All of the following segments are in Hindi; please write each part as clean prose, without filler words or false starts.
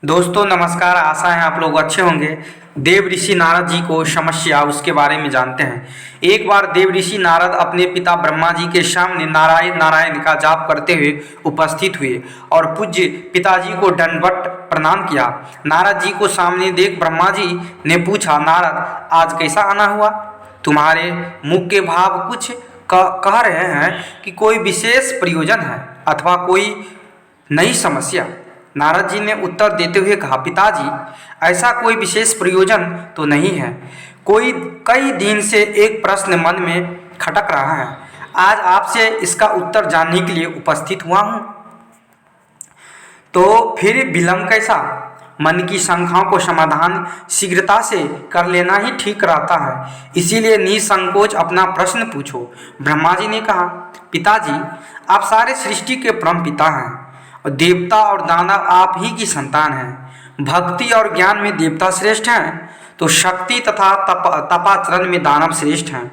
दोस्तों नमस्कार। आशा है आप लोग अच्छे होंगे। देव ऋषि नारद जी को समस्या उसके बारे में जानते हैं। एक बार देव ऋषि नारद अपने पिता ब्रह्मा जी के सामने नारायण नारायण का जाप करते हुए उपस्थित हुए और पूज्य पिताजी को दंडवत प्रणाम किया। नारद जी को सामने देख ब्रह्मा जी ने पूछा, नारद आज कैसा आना हुआ? तुम्हारे मुख के भाव कुछ कह रहे हैं कि कोई विशेष प्रयोजन है अथवा कोई नई समस्या। नारद जी ने उत्तर देते हुए कहा, पिताजी ऐसा कोई विशेष प्रयोजन तो नहीं है। कई दिन से एक प्रश्न मन में खटक रहा है। आज आपसे इसका उत्तर जानने के लिए उपस्थित हुआ हूँ। तो फिर विलंब कैसा? मन की शंकाओं को समाधान शीघ्रता से कर लेना ही ठीक रहता है। इसीलिए निसंकोच अपना प्रश्न पूछो। ब्रह्मा जी ने कहा, पिताजी आप सारे सृष्टि के परम पिता हैं और देवता और दानव आप ही की संतान हैं। भक्ति और ज्ञान में देवता श्रेष्ठ हैं तो शक्ति तथा तपाचरण में दानव श्रेष्ठ हैं।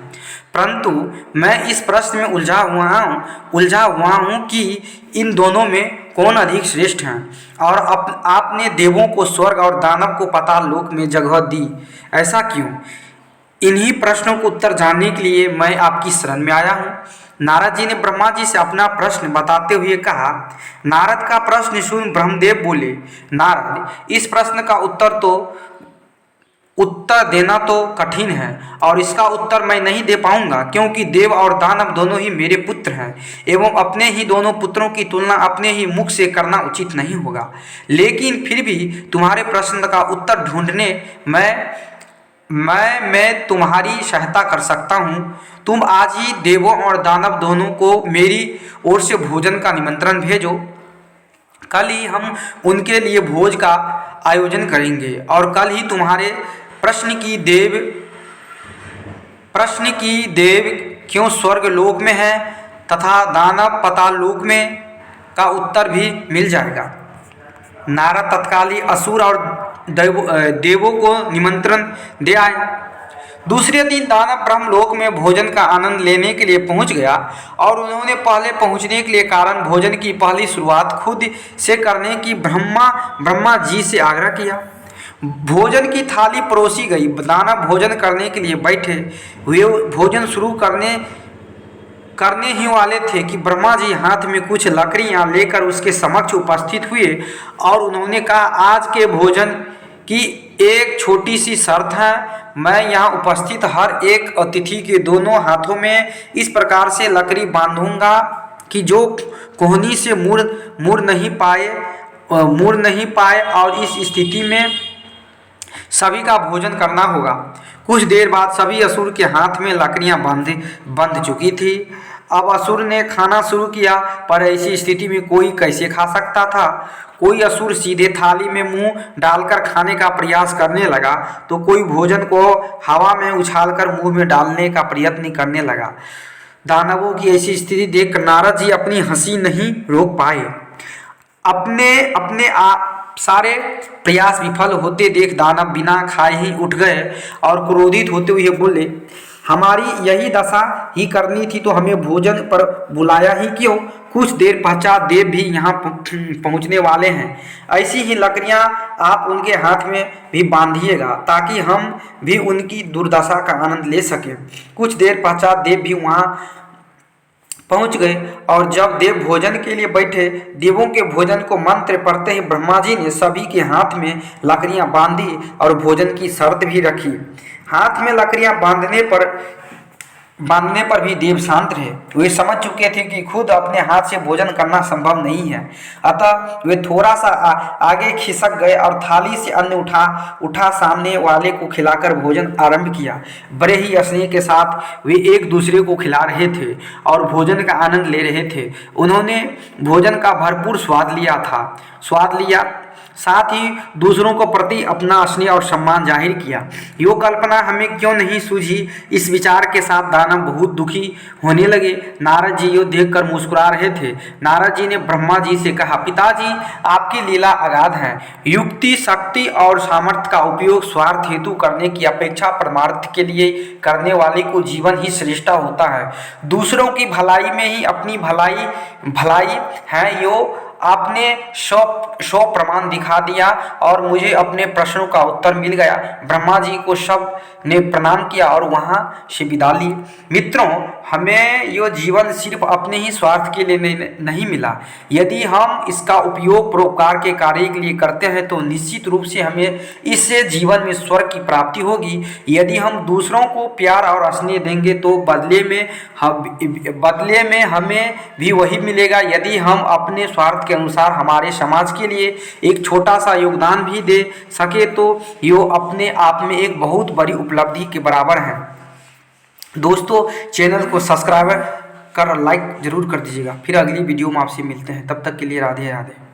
परंतु मैं इस प्रश्न में उलझा हुआ हूँ कि इन दोनों में कौन अधिक श्रेष्ठ हैं। और आपने देवों को स्वर्ग और दानव को पाताल लोक में जगह दी, ऐसा क्यों? इन्हीं प्रश्नों को उत्तर जानने के लिए मैं आपकी शरण में आया हूँ। नारद जी ने ब्रह्मा जी से अपना प्रश्न बताते हुए कहा। नारद का प्रश्न सुन ब्रह्मदेव बोले, नारद इस प्रश्न का उत्तर देना तो कठिन है और इसका उत्तर मैं नहीं दे पाऊंगा, क्योंकि देव और दानव दोनों ही मेरे पुत्र हैं एवं अपने ही दोनों पुत्रों की तुलना अपने ही मुख से करना उचित नहीं होगा। लेकिन फिर भी तुम्हारे प्रश्न का उत्तर ढूंढने मैं तुम्हारी सहायता कर सकता हूँ। तुम आज ही देवों और दानव दोनों को मेरी ओर से भोजन का निमंत्रण भेजो। कल ही हम उनके लिए भोज का आयोजन करेंगे और कल ही तुम्हारे प्रश्न की देव क्यों स्वर्ग लोक में है तथा दानव पाताल लोक में का उत्तर भी मिल जाएगा। नारद तत्काली असुर और देवों को निमंत्रण दे आए। दूसरे दिन दानव ब्रह्मलोक में भोजन का आनंद लेने के लिए पहुंच गया और उन्होंने पहले पहुंचने के लिए कारण भोजन की पहली शुरुआत खुद से करने की ब्रह्मा जी से आग्रह किया। भोजन की थाली परोसी गई। दानव भोजन करने के लिए बैठे हुए भोजन शुरू करने ही वाले थे कि ब्रह्मा जी हाथ में कुछ लकड़ियां लेकर उसके समक्ष उपस्थित हुए और उन्होंने कहा, आज के भोजन की एक छोटी सी शर्त है। मैं यहाँ उपस्थित हर एक अतिथि के दोनों हाथों में इस प्रकार से लकड़ी बांधूंगा कि जो कोहनी से मुड़ नहीं पाए और इस स्थिति में सभी का भोजन करना होगा। कुछ देर बाद सभी असुर के हाथ में लकड़ियां बंध चुकी थी। अब असुर ने खाना शुरू किया, पर ऐसी स्थिति में कोई कैसे खा सकता था? कोई असुर सीधे थाली में मुंह डालकर खाने का प्रयास करने लगा तो कोई भोजन को हवा में उछालकर मुंह में डालने का प्रयत्न करने लगा। दानवों की ऐसी स्थिति देख नारद जी अपनी हंसी नहीं रोक पाए। अपने सारे प्रयास विफल होते देख दानव बिना खाए ही उठ गए और क्रोधित होते हुए बोले, हमारी यही दशा ही करनी थी तो हमें भोजन पर बुलाया ही क्यों? कुछ देर पश्चात देव भी यहाँ पहुँचने वाले हैं। ऐसी ही लकड़ियाँ आप उनके हाथ में भी बांधिएगा ताकि हम भी उनकी दुर्दशा का आनंद ले सकें। कुछ देर पश्चात देव भी वहाँ पहुंच गए और जब देव भोजन के लिए बैठे, देवों के भोजन को मंत्र पढ़ते ही ब्रह्मा जी ने सभी के हाथ में लकड़ियां बांधी और भोजन की शर्त भी रखी। हाथ में लकड़ियां बांधने पर भी देव शांत रहे। वे समझ चुके थे कि खुद अपने हाथ से भोजन करना संभव नहीं है, अतः वे थोड़ा सा आगे खिसक गए और थाली से अन्न उठा सामने वाले को खिलाकर भोजन आरंभ किया। बड़े ही स्नेह के साथ वे एक दूसरे को खिला रहे थे और भोजन का आनंद ले रहे थे। उन्होंने भोजन का भरपूर स्वाद लिया, साथ ही दूसरों को प्रति अपना स्नेह और सम्मान जाहिर किया। यो कल्पना हमें क्यों नहीं सूझी? इस विचार के साथ दानव बहुत दुखी होने लगे। नारद जी यो देखकर मुस्कुरा रहे थे। नारद जी ने ब्रह्मा जी से कहा, पिताजी आपकी लीला अगाध है। युक्ति, शक्ति और सामर्थ्य का उपयोग स्वार्थ हेतु करने की अपेक्षा परमार्थ के लिए करने वाले को जीवन ही श्रेष्ठ होता है। दूसरों की भलाई में ही अपनी भलाई है। यो आपने 100 प्रमाण दिखा दिया और मुझे अपने प्रश्नों का उत्तर मिल गया। ब्रह्मा जी को सब ने प्रणाम किया और वहाँ से विदा ली। मित्रों, हमें यह जीवन सिर्फ अपने ही स्वार्थ के लिए नहीं मिला। यदि हम इसका उपयोग परोपकार के कार्य के लिए करते हैं तो निश्चित रूप से हमें इस जीवन में स्वर्ग की प्राप्ति होगी। यदि हम दूसरों को प्यार और स्नेह देंगे तो बदले में हमें भी वही मिलेगा। यदि हम अपने स्वार्थ के अनुसार हमारे समाज के लिए एक छोटा सा योगदान भी दे सके तो यो अपने आप में एक बहुत बड़ी उपलब्धि के बराबर है। दोस्तों, चैनल को सब्सक्राइब कर लाइक जरूर कर दीजिएगा। फिर अगली वीडियो में आपसे मिलते हैं, तब तक के लिए राधे राधे।